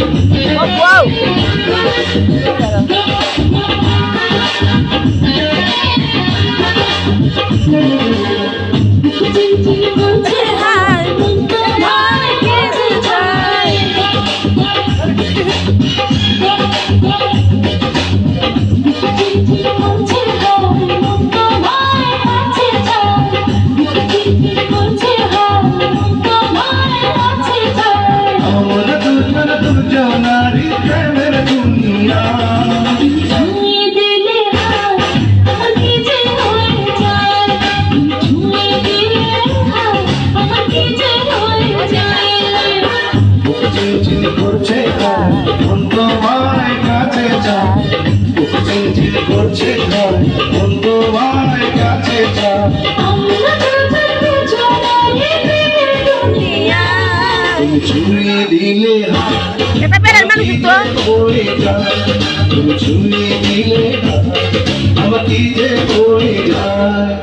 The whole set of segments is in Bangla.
wow. ছুঁয়ে দিলে ছুঁয়ে দিলে আমার কি যে পড়ে যায়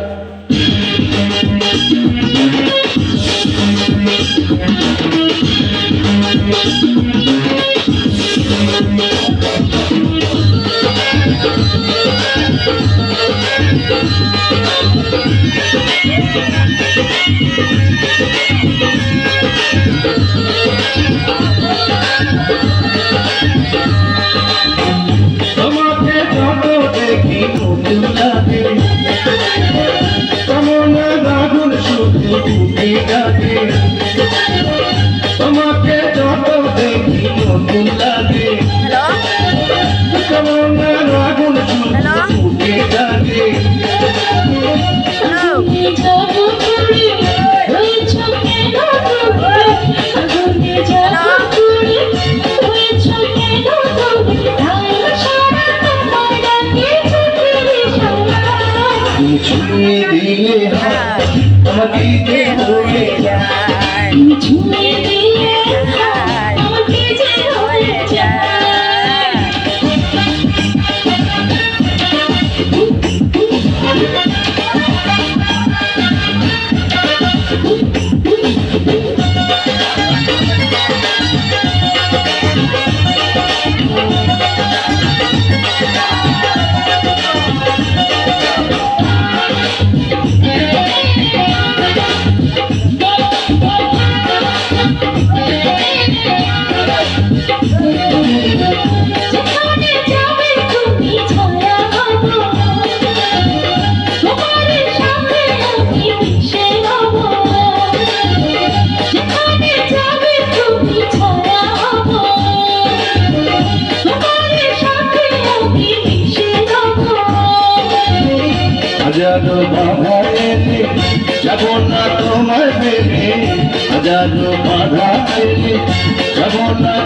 তোমাকে যত দেখি নতুন লাগে কেমন আগুন ছুটে লাগে ছুঁয়ে দিলে আমাকে যে হয়ে যায় ছুঁয়ে দিলে আমাকে যে হয়ে যায় হাজারো বাধা এলে যাব না তোমার প্রেমে হাজারো বাধা এলে যাব না